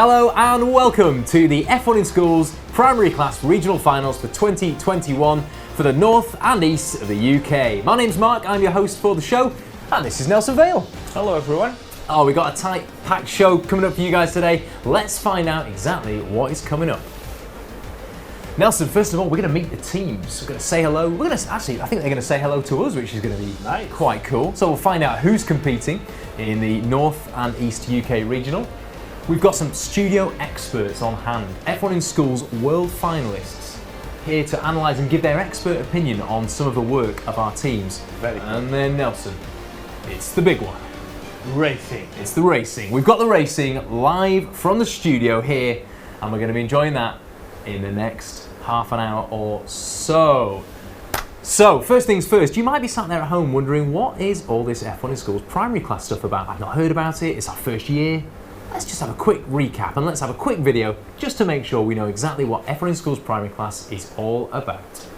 Hello and welcome to the F1 in Schools Primary Class Regional Finals for 2021 for the North and East of the UK. My name's Mark, I'm your host for the show, and this is Nelson Vale. Hello everyone. Oh, we got a tight, packed show coming up for you guys today. Let's find out exactly what is coming up. Nelson, first of all, we're going to meet the teams. We're going to say hello. I think they're going to say hello to us, which is going to be quite cool. So we'll find out who's competing in the North and East UK Regional. We've got some studio experts on hand, F1 in Schools world finalists, here to analyse and give their expert opinion on some of the work of our teams. Very cool. And then Nelson, it's the big one. Racing. It's the racing. We've got the racing live from the studio here, and we're going to be enjoying that in the next half an hour or so. So, first things first, you might be sat there at home wondering, what is all this F1 in Schools primary class stuff about? I've not heard about it, it's our first year. Let's just have a quick recap and let's have a quick video just to make sure we know exactly what F1 in Schools primary class is all about.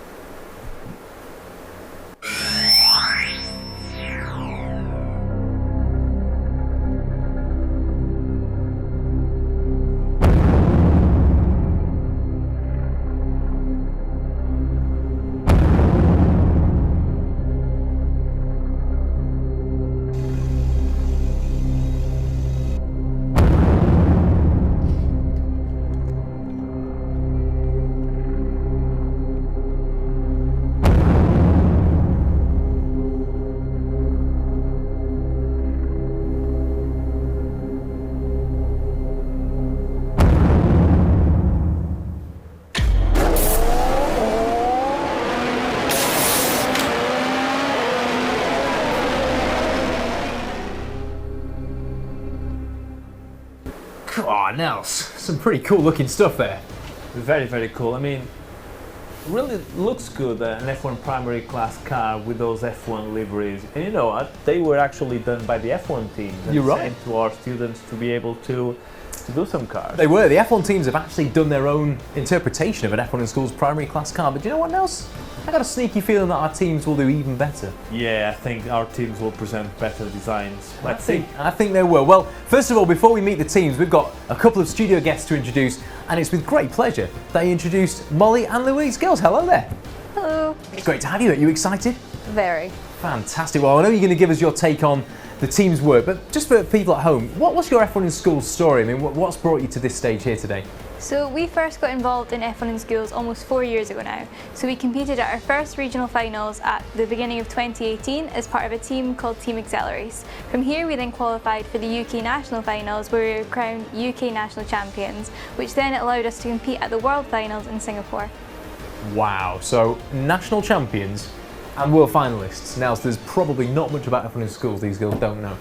Oh, Nels, some pretty cool looking stuff there. Very, very cool. I mean, really looks good, an F1 primary class car with those F1 liveries. And you know what? They were actually done by the F1 teams and You're right. sent to our students to be able to do some cars. They were. The F1 teams have actually done their own interpretation of an F1 in Schools primary class car. But do you know what, Nels? I got a sneaky feeling that our teams will do even better. Yeah, I think our teams will present better designs. Let's see. I think they will. Well, first of all, before we meet the teams, we've got a couple of studio guests to introduce, and it's with great pleasure that I introduced Molly and Louise. Girls, hello there. Hello. It's great to have you. Are you excited? Very. Fantastic. Well, I know you're going to give us your take on the team's work, but just for people at home, what's your F1 in Schools story? I mean, what's brought you to this stage here today? So we first got involved in F1 in Schools almost 4 years ago now. So we competed at our first regional finals at the beginning of 2018 as part of a team called Team Accelerace. From here we then qualified for the UK National Finals where we were crowned UK National Champions, which then allowed us to compete at the World Finals in Singapore. Wow, so national champions and world finalists. Now, there's probably not much about F1 in Schools these girls don't know.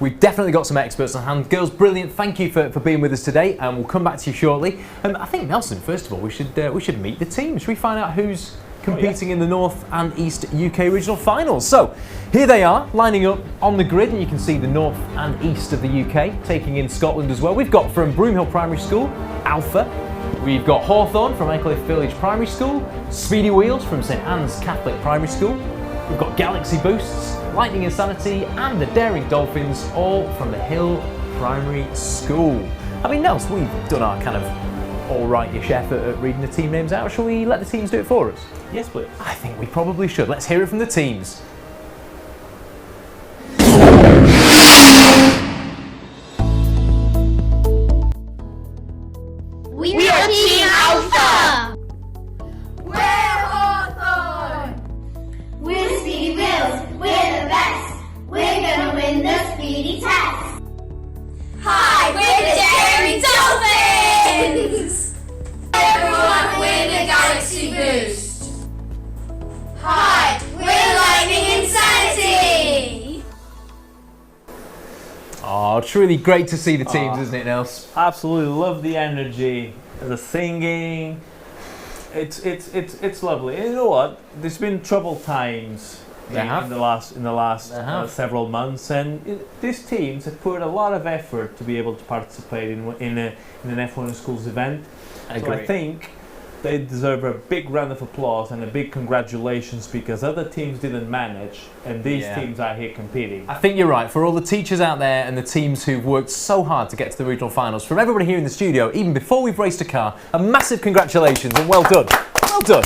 We've definitely got some experts on hand. Girls, brilliant. Thank you for being with us today, and we'll come back to you shortly. I think, Nelson, first of all, we should meet the team. Should we find out who's competing in the North and East UK Regional Finals? So, here they are, lining up on the grid, and you can see the North and East of the UK, taking in Scotland as well. We've got from Broomhill Primary School, Alpha. We've got Hawthorne from Aycliffe Village Primary School, Speedy Wheels from St Anne's Catholic Primary School. We've got Galaxy Boosts, Lightning Insanity, and the Daring Dolphins, all from the Hill Primary School. I mean, Nels, we've done our kind of all-right-ish effort at reading the team names out. Shall we let the teams do it for us? Yes, please. I think we probably should. Let's hear it from the teams. We are Team Alpha! We're Hawthorne! We're the Speedy Wheels! We're the best! We're gonna win the Speedy Test! Hi, we're the Daring Dolphins! Everyone, we're the Galaxy Boost! Hi, we're Lightning Insanity! Oh, truly great to see the teams, isn't it, Nels? Absolutely love the energy, the singing. It's lovely. And you know what? There's been troubled times in the last several months, and these teams have put a lot of effort to be able to participate in an F1 in Schools event. I So agree. I think they deserve a big round of applause and a big congratulations, because other teams didn't manage and these teams are here competing. I think you're right. For all the teachers out there and the teams who've worked so hard to get to the regional finals, from everybody here in the studio, even before we've raced a car, a massive congratulations and well done. Well done.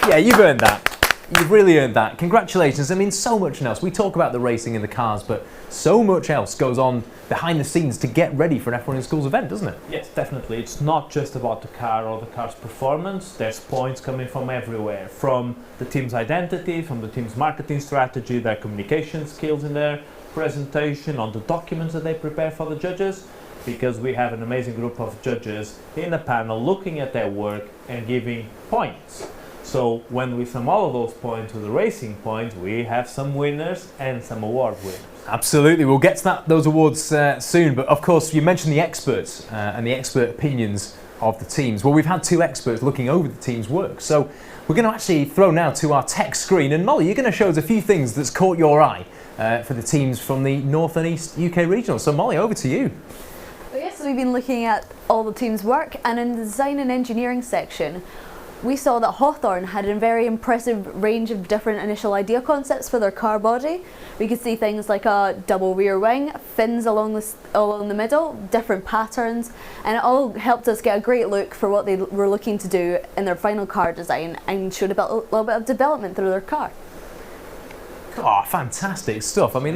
Yeah, you've earned that. You've really earned that. Congratulations. I mean, so much else. We talk about the racing and the cars, but so much else goes on behind the scenes to get ready for an F1 in Schools event, doesn't it? Yes, definitely. It's not just about the car or the car's performance. There's points coming from everywhere. From the team's identity, from the team's marketing strategy, their communication skills in their presentation, on the documents that they prepare for the judges, because we have an amazing group of judges in a panel looking at their work and giving points. So when we sum all of those points with the racing points, we have some winners and some award winners. Absolutely, we'll get to those awards soon, but of course you mentioned the experts and the expert opinions of the teams. Well, we've had 2 experts looking over the team's work, so we're going to actually throw now to our tech screen, and Molly, you're going to show us a few things that's caught your eye for the teams from the North and East UK regionals. So Molly, over to you. Well, yes, we've been looking at all the team's work, and in the design and engineering section we saw that Hawthorn had a very impressive range of different initial idea concepts for their car body. We could see things like a double rear wing, fins along the middle, different patterns, and it all helped us get a great look for what they were looking to do in their final car design, and showed about a little bit of development through their car. Oh, fantastic stuff. I mean,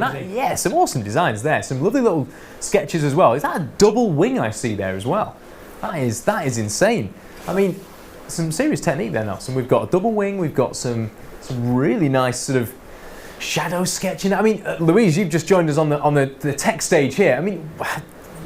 some awesome designs there. Some lovely little sketches as well. Is that a double wing I see there as well? That is insane. I mean, some serious technique there, Nelson. We've got a double wing, we've got some really nice sort of shadow sketching. I mean, Louise, you've just joined us on the tech stage here. I mean,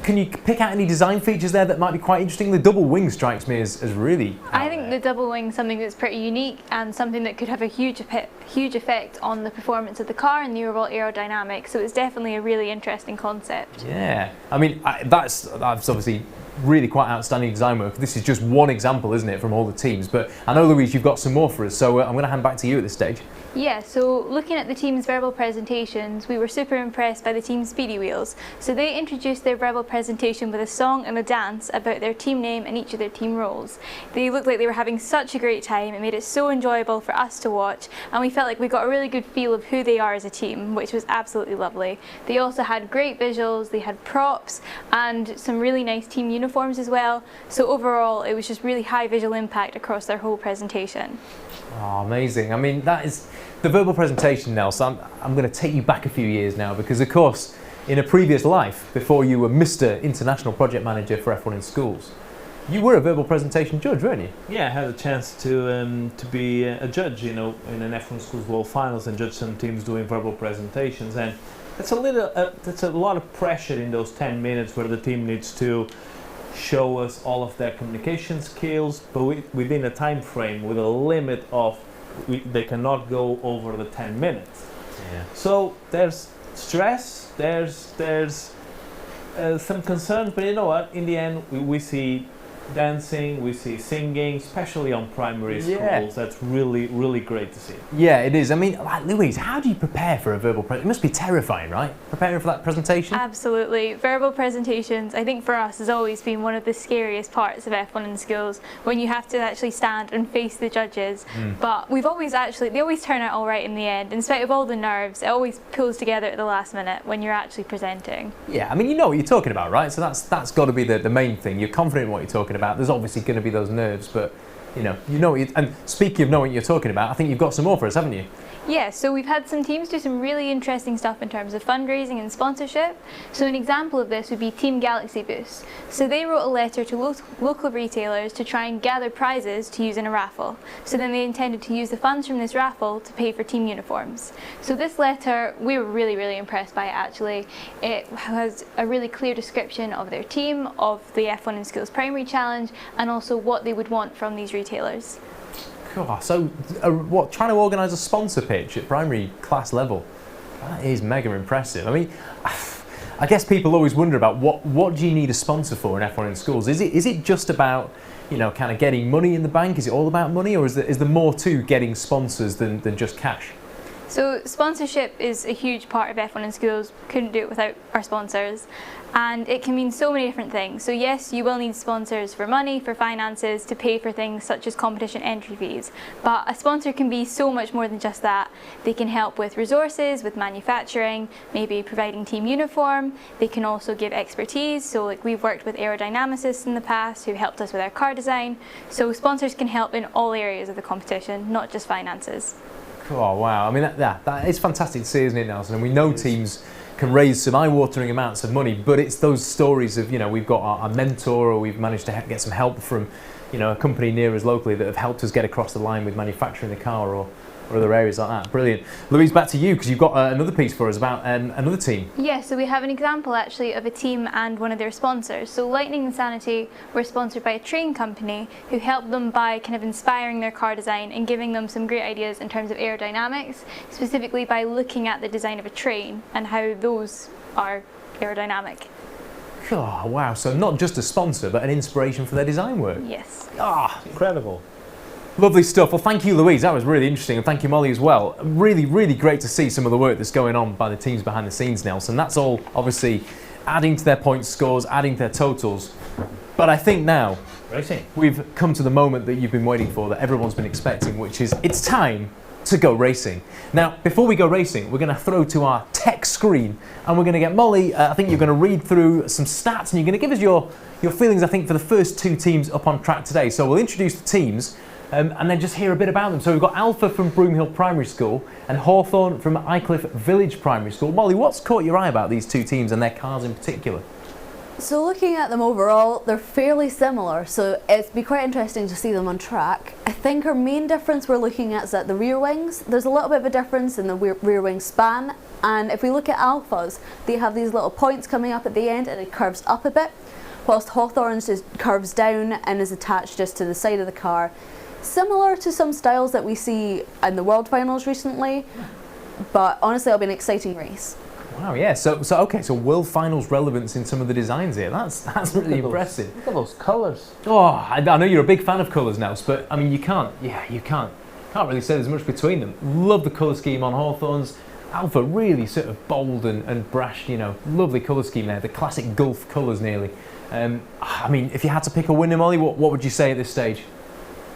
can you pick out any design features there that might be quite interesting? The double wing strikes me as really... I think the double wing is something that's pretty unique and something that could have a huge effect on the performance of the car and the overall aerodynamics. So it's definitely a really interesting concept. Yeah, I mean, that's obviously really quite outstanding design work. This is just one example, isn't it, from all the teams? But I know, Louise, you've got some more for us, so I'm going to hand back to you at this stage. Yeah, so looking at the team's verbal presentations, we were super impressed by the team's Speedy Wheels. So they introduced their verbal presentation with a song and a dance about their team name and each of their team roles. They looked like they were having such a great time. It made it so enjoyable for us to watch, and we felt like we got a really good feel of who they are as a team, which was absolutely lovely. They also had great visuals, they had props, and some really nice team uniforms as well. So overall, it was just really high visual impact across their whole presentation. Oh, amazing. I mean, that is the verbal presentation, Nelson. I'm going to take you back a few years now, because of course, in a previous life, before you were Mr. International Project Manager for F1 in Schools, you were a verbal presentation judge, weren't you? Yeah, I had a chance to be a judge, in an F1 Schools World Finals, and judge some teams doing verbal presentations, and that's a lot of pressure in those 10 minutes where the team needs to show us all of their communication skills, but within a time frame with a limit of they cannot go over the 10 minutes. Yeah. So there's stress, there's some concerns, but you know what? In the end, we see dancing, we see singing, especially on primary schools. That's really, really great to see. Yeah, it is. I mean, like, Louise, how do you prepare for a verbal presentation? It must be terrifying, right? Preparing for that presentation? Absolutely. Verbal presentations, I think for us, has always been one of the scariest parts of F1 in Schools, when you have to actually stand and face the judges. But they always turn out all right in the end. In spite of all the nerves, it always pulls together at the last minute when you're actually presenting. Yeah, I mean, you know what you're talking about, right? So that's got to be the main thing. You're confident in what you're talking about. There's obviously going to be those nerves, but you know what and speaking of knowing what you're talking about, I think you've got some more for us, haven't you? Yeah, so we've had some teams do some really interesting stuff in terms of fundraising and sponsorship. So an example of this would be Team Galaxy Boost. So they wrote a letter to local retailers to try and gather prizes to use in a raffle. So then they intended to use the funds from this raffle to pay for team uniforms. So this letter, we were really, really impressed by it actually. It has a really clear description of their team, of the F1 in Schools Primary Challenge, and also what they would want from these retailers. God, so trying to organise a sponsor pitch at primary class level, that is mega impressive. I mean, I guess people always wonder about what do you need a sponsor for in F1 in Schools? Is it just about, kind of getting money in the bank? Is it all about money, or is there more to getting sponsors than just cash? So sponsorship is a huge part of F1 in schools. Couldn't do it without our sponsors. And it can mean so many different things. So yes, you will need sponsors for money, for finances, to pay for things such as competition entry fees. But a sponsor can be so much more than just that. They can help with resources, with manufacturing, maybe providing team uniform. They can also give expertise. So like we've worked with aerodynamicists in the past who helped us with our car design. So sponsors can help in all areas of the competition, not just finances. Oh wow, I mean that is fantastic to see, isn't it, Nelson? And we know teams can raise some eye-watering amounts of money, but it's those stories of, we've got our mentor, or we've managed to get some help from, a company near us locally that have helped us get across the line with manufacturing the car or other areas like that. Brilliant. Louise, back to you, because you've got another piece for us about another team. Yeah, so we have an example actually of a team and one of their sponsors. So Lightning and Sanity were sponsored by a train company who helped them by kind of inspiring their car design and giving them some great ideas in terms of aerodynamics, specifically by looking at the design of a train and how those are aerodynamic. Oh wow, so not just a sponsor, but an inspiration for their design work. Yes. Incredible. Lovely stuff. Well, thank you, Louise. That was really interesting. And thank you, Molly, as well. Really, really great to see some of the work that's going on by the teams behind the scenes, Nelson. That's all, obviously, adding to their point scores, adding to their totals. But I think now, Racing. we've come to the moment that you've been waiting for, that everyone's been expecting, which is it's time to go racing. Now, before we go racing, we're going to throw to our tech screen, and we're going to get Molly, I think you're going to read through some stats, and you're going to give us your feelings, I think, for the first two teams up on track today. So we'll introduce the teams, and then just hear a bit about them. So we've got Alpha from Broomhill Primary School and Hawthorne from Aycliffe Village Primary School. Molly, what's caught your eye about these two teams and their cars in particular? So looking at them overall, they're fairly similar, so it'd be quite interesting to see them on track. I think our main difference we're looking at is at the rear wings. There's a little bit of a difference in the rear wing span, and if we look at Alpha's, they have these little points coming up at the end and it curves up a bit, whilst Hawthorne's just curves down and is attached just to the side of the car. Similar to some styles that we see in the World Finals recently, but honestly it'll be an exciting race. Wow, yeah. So World Finals relevance in some of the designs here. That's really impressive. Look at those colours. Oh, I know you're a big fan of colours, Nels, but I mean you can't really say there's much between them. Love the colour scheme on Hawthorne's. Alpha really sort of bold and brash, lovely colour scheme there. The classic Gulf colours nearly. I mean, if you had to pick a winner, Molly, what would you say at this stage?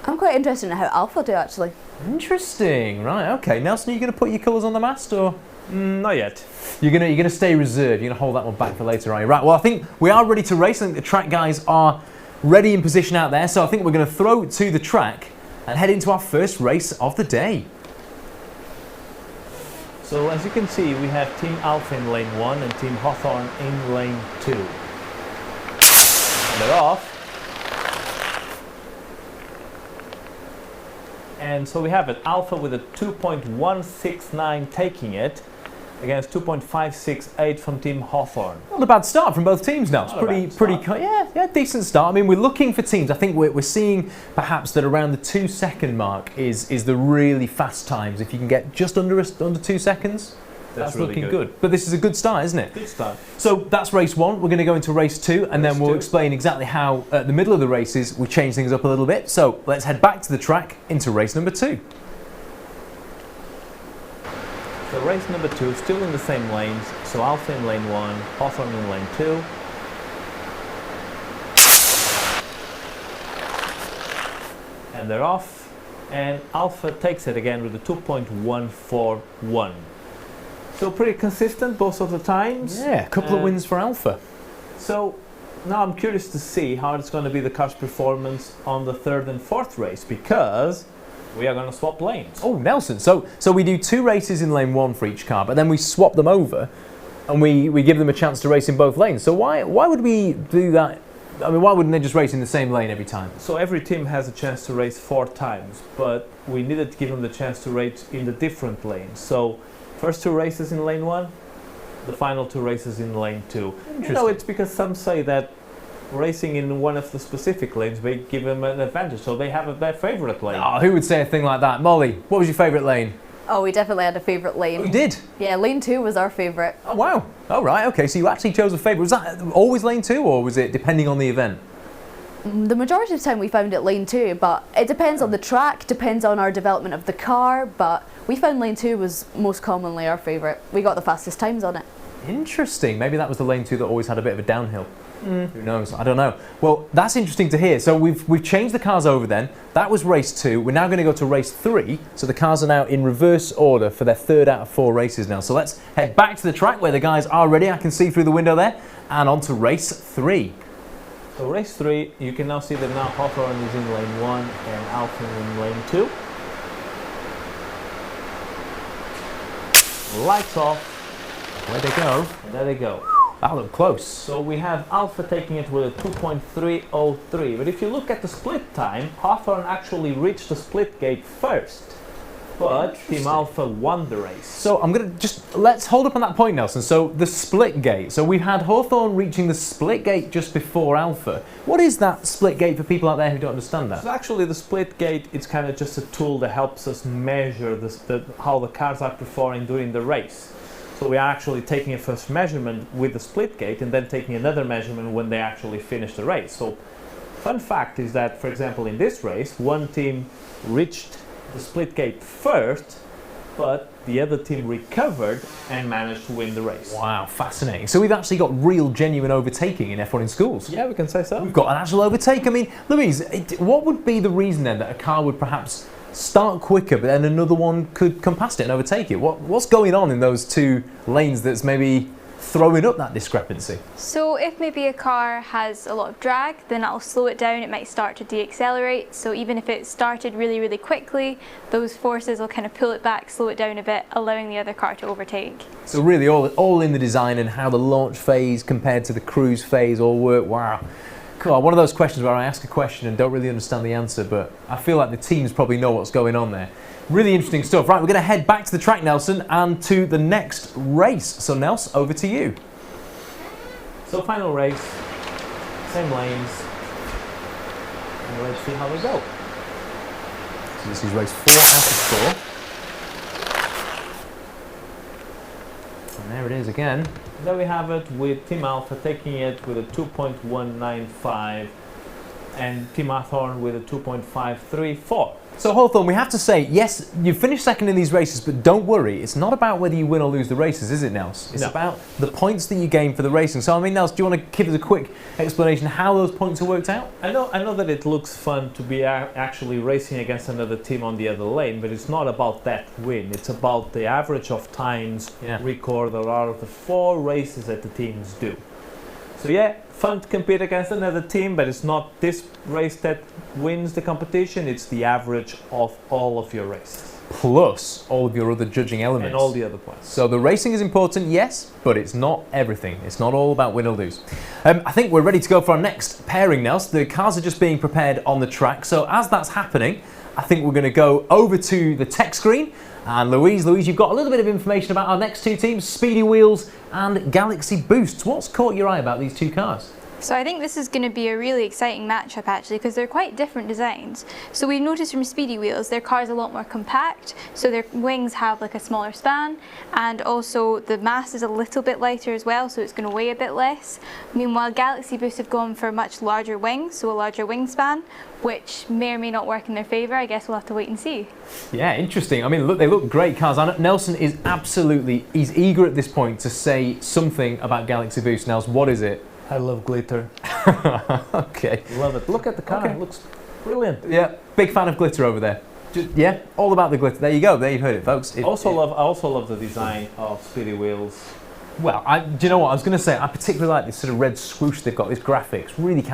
I'm quite interested in how Alpha do actually. Interesting, right? Okay, Nelson, are you going to put your colours on the mast or? Not yet. You're gonna stay reserved. You're gonna hold that one back for later, are you? Right. Well, I think we are ready to race. I think the track guys are ready in position out there. So I think we're going to throw to the track and head into our first race of the day. So as you can see, we have Team Alpha in lane 1 and Team Hawthorne in lane 2. And they're off. And so we have it, Alpha with a 2.169 taking it against 2.568 from Team Hawthorne. Not a bad start from both teams now. It's pretty decent start. I mean, we're looking for teams. I think we're seeing perhaps that around the 2 second mark is the really fast times. If you can get just under 2 seconds, that's really looking good. But this is a good start, isn't it? Good start. So that's race 1. We're going to go into race 2, and then we'll explain exactly how at the middle of the races we change things up a little bit. So let's head back to the track into race number 2. So race number 2, still in the same lanes. So Alpha in lane 1, Hawthorne in lane 2. And they're off. And Alpha takes it again with a 2.141. So pretty consistent both of the times. Yeah, a couple of wins for Alpha. So now I'm curious to see how it's going to be the car's performance on the 3rd and 4th race, because we are going to swap lanes. Oh, Nelson. So we do 2 races in lane 1 for each car, but then we swap them over and we give them a chance to race in both lanes. So why would we do that? I mean, why wouldn't they just race in the same lane every time? So every team has a chance to race 4 times, but we needed to give them the chance to race in the different lanes. So first 2 races in lane 1, the final 2 races in lane 2. It's because some say that racing in one of the specific lanes may give them an advantage, so they have their favourite lane. Oh, who would say a thing like that? Molly, what was your favourite lane? Oh, we definitely had a favourite lane. Oh, you did? Yeah, lane 2 was our favourite. Oh, wow. Oh, right, okay, so you actually chose a favourite. Was that always lane 2, or was it depending on the event? The majority of the time we found it lane 2, but it depends on the track, depends on our development of the car, but we found lane 2 was most commonly our favourite. We got the fastest times on it. Interesting. Maybe that was the lane 2 that always had a bit of a downhill. Who knows? I don't know. Well, that's interesting to hear. So we've changed the cars over then. That was race 2. We're now going to go to race 3. So the cars are now in reverse order for their 3rd out of 4 races now. So let's head back to the track where the guys are ready. I can see through the window there. And on to race 3. So race 3, you can now see that now Hawthorne is in lane 1 and Alpha in lane 2. Lights off. Where'd they go? And there they go. That looked close. So we have Alpha taking it with a 2.303. But if you look at the split time, Hawthorne actually reached the split gate first. But Team Alpha won the race. So I'm going to let's hold up on that point, Nelson. So the split gate. So we've had Hawthorne reaching the split gate just before Alpha. What is that split gate for people out there who don't understand that? So actually the split gate, it's kind of just a tool that helps us measure how the cars are performing during the race. So we are actually taking a first measurement with the split gate and then taking another measurement when they actually finish the race. So fun fact is that, for example, in this race, one team reached the split gate first, but the other team recovered and managed to win the race. Wow, fascinating. So we've actually got real, genuine overtaking in F1 in schools. Yeah, we can say so. We've got an actual overtake. I mean, Louise, what would be the reason then that a car would perhaps start quicker, but then another one could come past it and overtake it? What's going on in those two lanes that's maybe throwing up that discrepancy? So if maybe a car has a lot of drag, then that'll slow it down. It might start to deaccelerate. So even if it started really, really quickly, those forces will kind of pull it back, slow it down a bit, allowing the other car to overtake. So really all in the design and how the launch phase compared to the cruise phase all work. Wow. Cool. One of those questions where I ask a question and don't really understand the answer, but I feel like the teams probably know what's going on there. Really interesting stuff. Right, we're going to head back to the track, Nelson, and to the next race. So, Nels, over to you. So, final race, same lanes, and let's see how they go. So this is race 4 out of 4. And there it is again. There we have it with Team Alpha taking it with a 2.195 and Team Hawthorne with a 2.534. So Hawthorne, we have to say, yes, you finished second in these races, but don't worry, it's not about whether you win or lose the races, is it, Nels? It's about the points that you gain for the racing. So, I mean, Nels, do you want to give us a quick explanation how those points are worked out? I know that it looks fun to be actually racing against another team on the other lane, but it's not about that win. It's about the average of times recorded out of the 4 races that the teams do. So yeah, fun to compete against another team, but it's not this race that wins the competition, it's the average of all of your races. Plus all of your other judging elements. And all the other points. So the racing is important, yes, but it's not everything. It's not all about win or lose. I think we're ready to go for our next pairing now. So the cars are just being prepared on the track. So as that's happening, I think we're going to go over to the tech screen. And Louise, you've got a little bit of information about our next 2 teams, Speedy Wheels and Galaxy Boosts. What's caught your eye about these 2 cars? So I think this is going to be a really exciting matchup actually, because they're quite different designs. So we've noticed from Speedy Wheels, their car's a lot more compact, so their wings have like a smaller span, and also the mass is a little bit lighter as well, so it's going to weigh a bit less. Meanwhile, Galaxy Boost have gone for much larger wings, so a larger wingspan, which may or may not work in their favour. I guess we'll have to wait and see. Yeah, interesting. I mean, look, they look great cars. Nelson is he's eager at this point to say something about Galaxy Boost. Nels, what is it? I love glitter. Okay. Love it. Look at the car. Okay. It looks brilliant. Yeah, big fan of glitter over there. Yeah, all about the glitter. There you go. There you've heard it, folks. I also love the design of Speedy Wheels. Well, do you know what I was going to say? I particularly like this sort of red swoosh they've got. This graphics really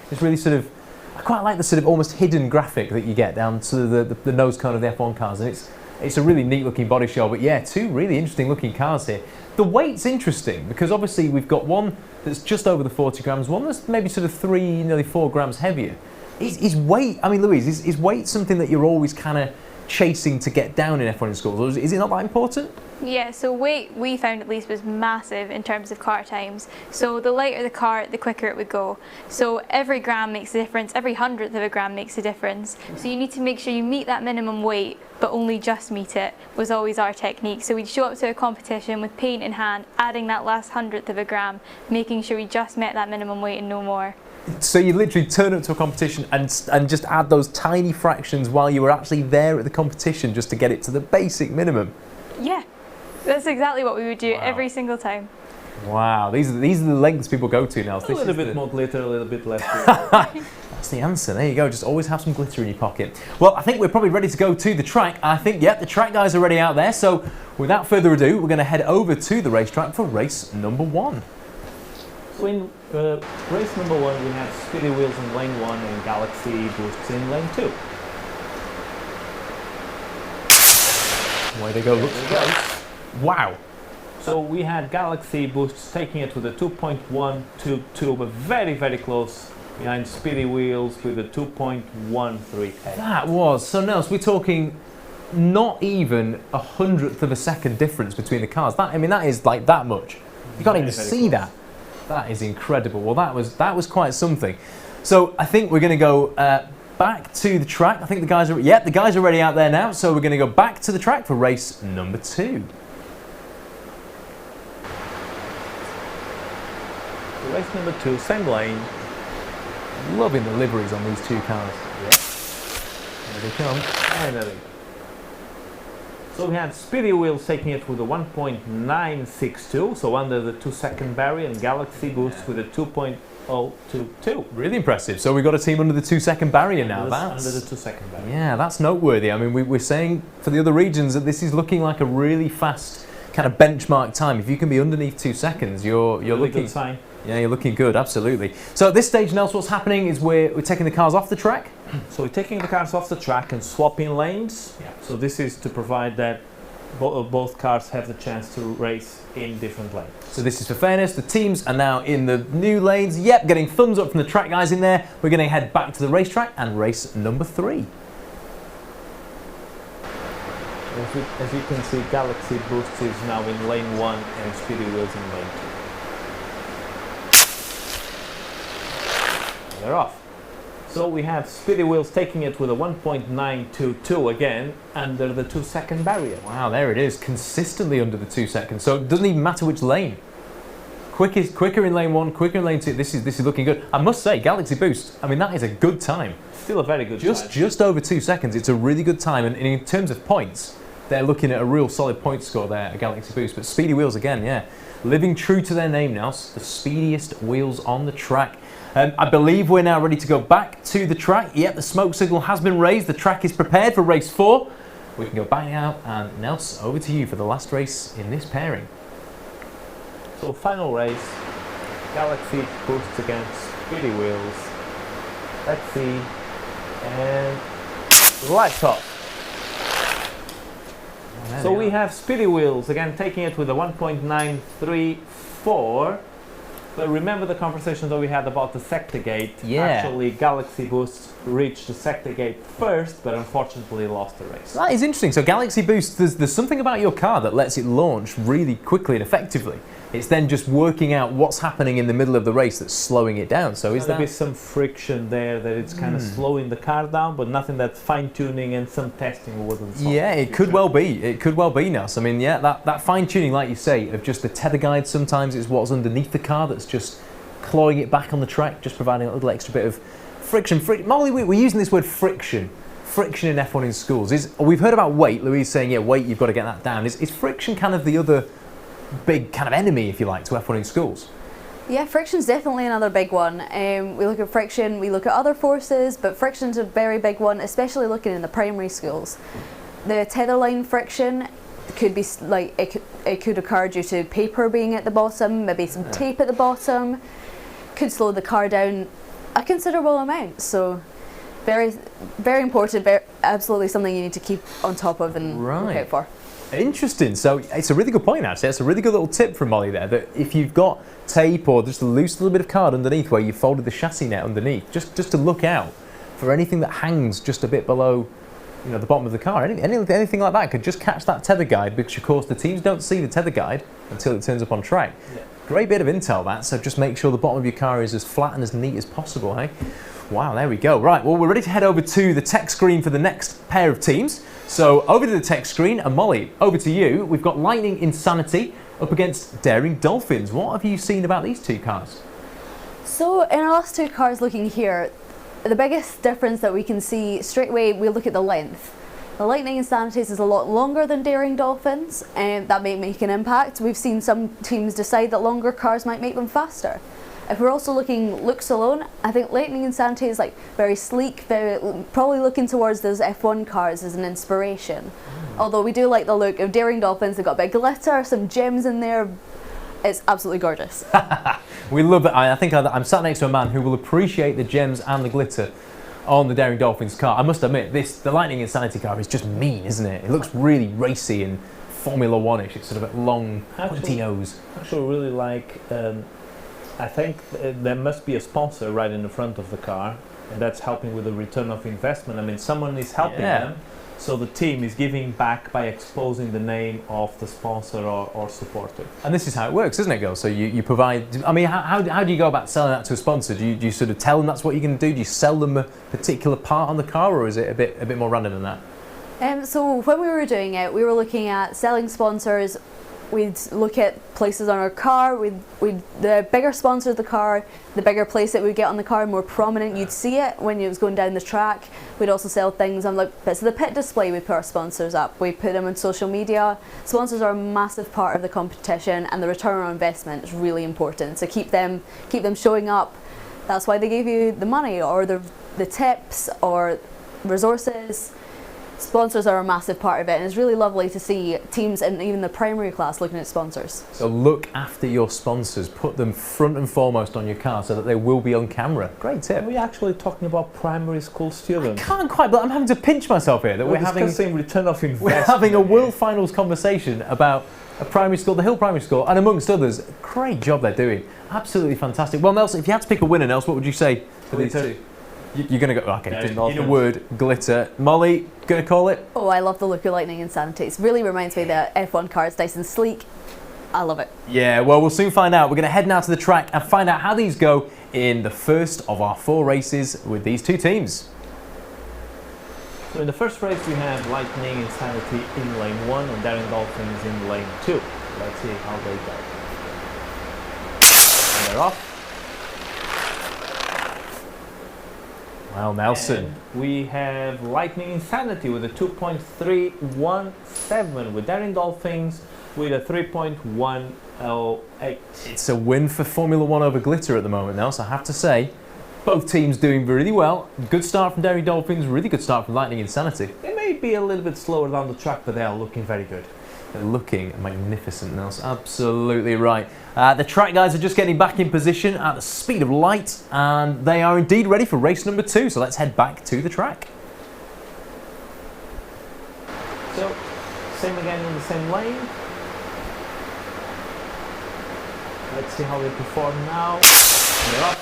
it's really sort of. I quite like the sort of almost hidden graphic that you get down to the nose cone of the F1 cars, and it's a really neat looking body show. But yeah, 2 really interesting looking cars here. The weight's interesting because obviously we've got one that's just over the 40 grams, one that's maybe sort of nearly 4 grams heavier. Is weight, I mean, Louise, is weight something that you're always kind of chasing to get down in F1 in schools, or is it not that important? Yeah, so weight, we found at least, was massive in terms of car times. So the lighter the car, the quicker it would go. So every gram makes a difference, every 100th of a gram makes a difference. So you need to make sure you meet that minimum weight, but only just meet it, was always our technique. So we'd show up to a competition with paint in hand, adding that last 100th of a gram, making sure we just met that minimum weight and no more. So you literally turn up to a competition and just add those tiny fractions while you were actually there at the competition just to get it to the basic minimum. Yeah, that's exactly what we would do every single time. Wow, these are the lengths people go to now. A little bit more glitter, a little bit less glitter. That's the answer. There you go. Just always have some glitter in your pocket. Well, I think we're probably ready to go to the track. I think, yeah, the track guys are ready out there. So without further ado, we're going to head over to the racetrack for race number 1. So in race number 1, we have Speedy Wheels in lane 1 and Galaxy Boosts in lane 2. Away they go. Wow. So we had Galaxy Boosts taking it with a 2.122, but very, very close behind Speedy Wheels with a 2.138. That was. So Nels, we're talking not even 100th of a second difference between the cars. That is like that much. You can't even see that. That is incredible. Well, that was quite something. So I think we're going to go back to the track. I think the guys are ready out there now. So we're going to go back to the track for race number 2. Race number 2, same lane. Loving the liveries on these two cars. Yeah. There they come. Finally. So we had Speedy Wheels taking it with a 1.962, so under the 2-second barrier, and Galaxy Boost with a 2.022. Really impressive. So we've got a team under the 2-second barrier now. Under the 2-second barrier. Yeah, that's noteworthy. I mean, we're saying for the other regions that this is looking like a really fast kind of benchmark time. If you can be underneath 2 seconds, you're really looking. Good sign. Yeah, you're looking good, absolutely. So at this stage, Nels, what's happening is we're taking the cars off the track. So we're taking the cars off the track and swapping lanes. Yeah. So this is to provide that both cars have the chance to race in different lanes. So this is for fairness. The teams are now in the new lanes. Yep, getting thumbs up from the track guys in there. We're going to head back to the racetrack and race number 3. As you can see, Galaxy Boost is now in lane 1 and Speedy Wheels in lane 2. They're off. So we have Speedy Wheels taking it with a 1.922 again under the 2-second barrier. Wow, there it is, consistently under the 2 seconds. So it doesn't even matter which lane. Quicker in lane 1, quicker in lane 2. This is looking good. I must say, Galaxy Boost, I mean, that is a good time. Still a very good time. Just over 2 seconds. It's a really good time. And in terms of points, they're looking at a real solid point score there at Galaxy Boost. But Speedy Wheels again, yeah. Living true to their name now, the speediest wheels on the track. I believe we're now ready to go back to the track. Yep, the smoke signal has been raised. The track is prepared for race 4. We can go back out, and Nels, over to you for the last race in this pairing. So final race, Galaxy Boosts against Speedy Wheels. Let's see, and lights off. So we have Speedy Wheels again taking it with a 1.934. But remember the conversation that we had about the sector gate. Yeah. Actually, Galaxy Boost reached the sector gate first, but unfortunately lost the race. That is interesting. So Galaxy Boost, there's something about your car that lets it launch really quickly and effectively. It's then just working out what's happening in the middle of the race that's slowing it down. So is there be some friction there that it's kind of slowing the car down, but nothing that fine-tuning and some testing wasn't solved. Yeah, it could well be. It could well be, Nas. I mean, yeah, that fine-tuning, like you say, of just the tether guide sometimes is what's underneath the car that's just clawing it back on the track, just providing a little extra bit of friction. Molly, we're using this word friction. Friction in F1 in schools. We've heard about weight. Louise saying, yeah, weight, you've got to get that down. Is friction kind of the other big kind of enemy, if you like, to F1 in schools? Yeah, friction's definitely another big one. We look at friction, we look at other forces, but friction's a very big one, especially looking in the primary schools. The tether line friction could be like it could occur due to paper being at the bottom, maybe some tape at the bottom. Could slow the car down a considerable amount. So very, very important. Absolutely something you need to keep on top of and look out for. Interesting. So it's a really good point, actually. It's a really good little tip from Molly there, that if you've got tape or just a loose little bit of card underneath where you folded the chassis net underneath, just to look out for anything that hangs just a bit below, you know, the bottom of the car. Anything like that could just catch that tether guide, because of course the teams don't see the tether guide until it turns up on track. Yeah. Great bit of intel that. So just make sure the bottom of your car is as flat and as neat as possible, hey? Wow, there we go. Right, well, we're ready to head over to the tech screen for the next pair of teams. So over to the tech screen, and Molly, over to you. We've got Lightning Insanity up against Daring Dolphins. What have you seen about these two cars? So in our last two cars looking here, the biggest difference that we can see straight away, we look at the length. The Lightning Insanities is a lot longer than Daring Dolphins, and that may make an impact. We've seen some teams decide that longer cars might make them faster. If we're also looking looks alone, I think Lightning Insanity is like very sleek, probably looking towards those F1 cars as an inspiration. Although we do like the look of Daring Dolphins, they've got a bit of glitter, some gems in there. It's absolutely gorgeous. We love it. I think I'm sat next to a man who will appreciate the gems and the glitter on the Daring Dolphins car. I must admit, the Lightning Insanity car is just mean, isn't it? It looks really racy and Formula One-ish. It's sort of a long, pointy nose. I actually really like. I think there must be a sponsor right in the front of the car, and that's helping with the return of investment. I mean, someone is helping them, so the team is giving back by exposing the name of the sponsor or supporter. And this is how it works, isn't it, girls? So you provide. I mean, how do you go about selling that to a sponsor? Do you sort of tell them that's what you're going to do? Do you sell them a particular part on the car, or is it a bit more random than that? So when we were doing it, we were looking at selling sponsors. We'd look at places on our car. The bigger sponsor of the car, the bigger place that we'd get on the car, more prominent, you'd see it when it was going down the track. We'd also sell things on like bits of the pit display. We put our sponsors up. We put them on social media. Sponsors are a massive part of the competition, and the return on investment is really important. So keep them showing up. That's why they gave you the money or the tips or resources. Sponsors are a massive part of it, and it's really lovely to see teams in even the primary class looking at sponsors. So look after your sponsors, put them front and foremost on your car so that they will be on camera. Great tip. Are we actually talking about primary school students? I can't quite, but I'm having to pinch myself here that we're discussing return of investment. We're having a World Finals conversation about a primary school, the Hill Primary School, and amongst others. Great job they're doing. Absolutely fantastic. Well, Nelson, if you had to pick a winner, Nelson, what would you say for these two? You're going to go, okay, just in a word, glitter. Molly, going to call it? Oh, I love the look of Lightning Insanity. It really reminds me of the F1 car. It's nice and sleek. I love it. Yeah, well, we'll soon find out. We're going to head now to the track and find out how these go in the first of our 4 races with these two teams. So in the first race, we have Lightning Insanity in lane 1 and Daring Dolphins in lane 2. Let's see how they go. And they're off. Well, Nelson. And we have Lightning Insanity with a 2.317 with Daring Dolphins with a 3.108. It's a win for Formula One over glitter at the moment, Nelson, I have to say. Both teams doing really well. Good start from Daring Dolphins, really good start from Lightning Insanity. They may be a little bit slower down the track, but they are looking very good. They're looking magnificent, Nelson. Absolutely right. The track guys are just getting back in position at the speed of light, and they are indeed ready for race number 2. So let's head back to the track. So, same again in the same lane. Let's see how they perform now. They're up.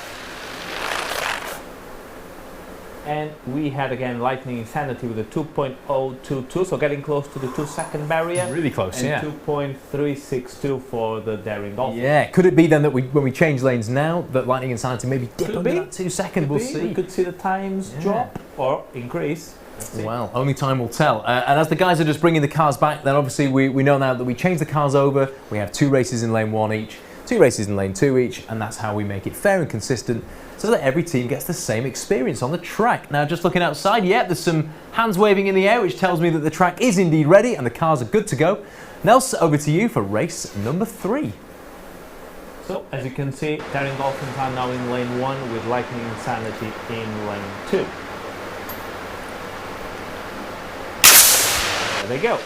And we had again Lightning Insanity with a 2.022, so getting close to the 2-second barrier. Really close, and yeah. 2.362 for the Daring Dolphins. Yeah, could it be then that when we change lanes now, that Lightning Insanity maybe dip under that 2 second? We'll see. We could see the times drop or increase. Well, only time will tell. And as the guys are just bringing the cars back, then obviously we know now that we change the cars over. We have 2 races in lane 1 each, 2 races in lane 2 each, and that's how we make it fair and consistent, so that every team gets the same experience on the track. Now, just looking outside, there's some hands waving in the air, which tells me that the track is indeed ready and the cars are good to go. Nels, over to you for race number 3. So, as you can see, Daring Dolphins are now in lane 1 with Lightning Insanity in lane 2. There they go.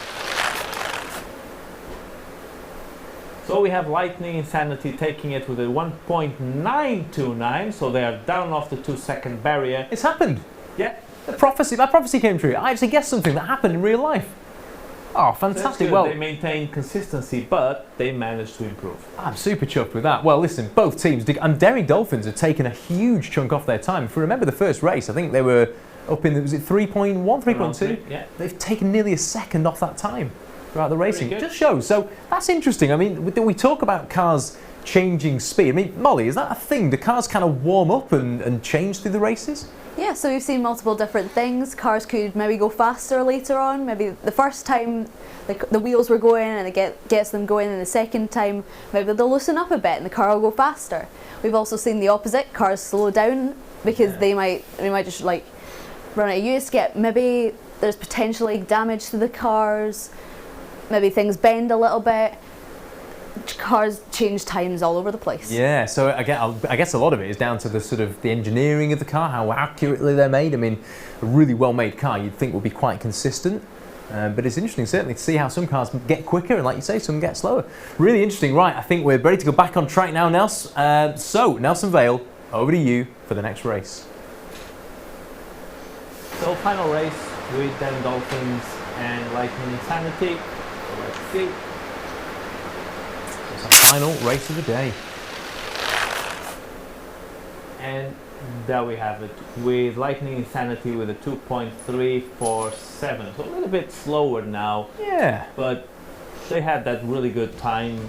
So we have Lightning Insanity taking it with a 1.929, so they are down off the 2-second barrier. It's happened. Yeah. That prophecy came true. I actually guessed something that happened in real life. Oh, fantastic. Well, they maintain consistency, but they managed to improve. I'm super chuffed with that. Well, listen, both teams, and Daring Dolphins have taken a huge chunk off their time. If you remember the first race, I think they were up in, was it 3.1, 3.2? Yeah. They've taken nearly a second off that time throughout the racing. Just shows. So that's interesting. I mean, we talk about cars changing speed. I mean, Molly, is that a thing? Do cars kind of warm up and change through the races? Yeah, so we've seen multiple different things. Cars could maybe go faster later on. Maybe the first time the wheels were going and it gets them going, and the second time maybe they'll loosen up a bit and the car will go faster. We've also seen the opposite, cars slow down because they might just like run out of use. Maybe there's potentially damage to the cars. Maybe things bend a little bit. Cars change times all over the place. Yeah, so I guess a lot of it is down to the engineering of the car, how accurately they're made. I mean, a really well-made car you'd think would be quite consistent, but it's interesting certainly to see how some cars get quicker and, like you say, some get slower. Really interesting. Right, I think we're ready to go back on track now, Nels. So, Nelson Vale, over to you for the next race. So final race with them Dolphins and Lightning Insanity. So let's see. It's our final race of the day. And there we have it, with Lightning Insanity with a 2.347. So a little bit slower now. Yeah. But they had that really good time.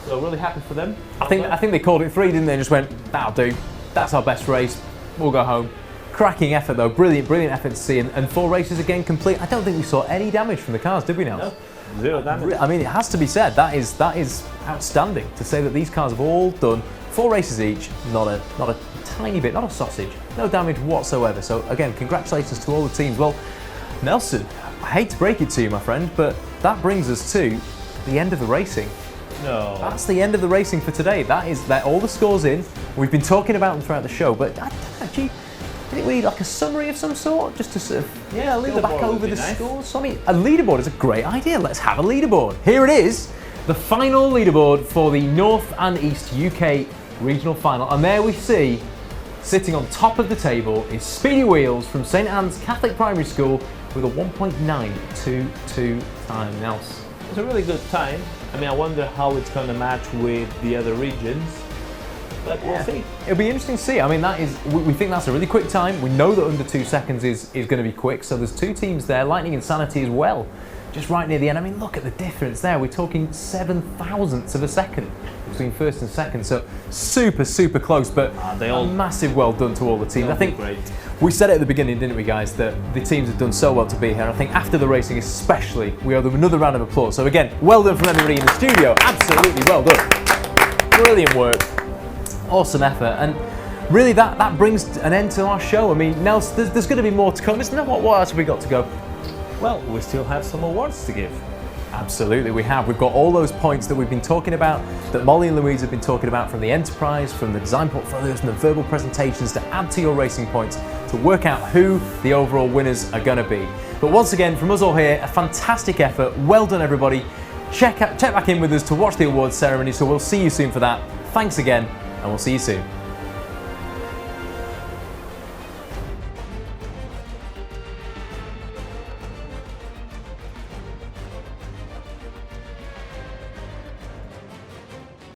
So really happy for them. I think they called it 3, didn't they? And just went, that'll do. That's our best race. We'll go home. Cracking effort though, brilliant effort to see, and 4 races again complete. I don't think we saw any damage from the cars, did we, Nels? No, 0 damage. I mean, it has to be said, that is outstanding to say that these cars have all done 4 races each, not a tiny bit, not a sausage, no damage whatsoever. So again, congratulations to all the teams. Well, Nelson, I hate to break it to you, my friend, but that brings us to the end of the racing. No. That's the end of the racing for today. That all the scores in. We've been talking about them throughout the show, but I think we need like a summary of some sort, just to sort of go back over the scores. So, I mean, a leaderboard is a great idea. Let's have a leaderboard. Here it is, the final leaderboard for the North and East UK regional final. And there we see, sitting on top of the table, is Speedy Wheels from St Anne's Catholic Primary School with a 1.922 time. Nels. It's a really good time. I mean, I wonder how it's going to match with the other regions. But we'll see. It'll be interesting to see. I mean, we think that's a really quick time. We know that under 2 seconds is going to be quick. So there's 2 teams there, Lightning Insanity as well, just right near the end. I mean, look at the difference there. We're talking 7 thousandths of a second between first and second. So super close, but a massive well done to all the teams. I think great. We said it at the beginning, didn't we, guys, that the teams have done so well to be here. I think after the racing especially, we owe them another round of applause. So again, well done from everybody in the studio. Absolutely well done. Brilliant work. Awesome effort, and really that brings an end to our show. I mean, Nels, there's going to be more to come, isn't there? What else have we got to go? Well, we still have some awards to give. Absolutely, we have. We've got all those points that we've been talking about, that Molly and Louise have been talking about, from the enterprise, from the design portfolios, from the verbal presentations, to add to your racing points to work out who the overall winners are going to be. But once again, from us all here, a fantastic effort. Well done, everybody. Check back in with us to watch the awards ceremony. So we'll see you soon for that. Thanks again, and we'll see you soon.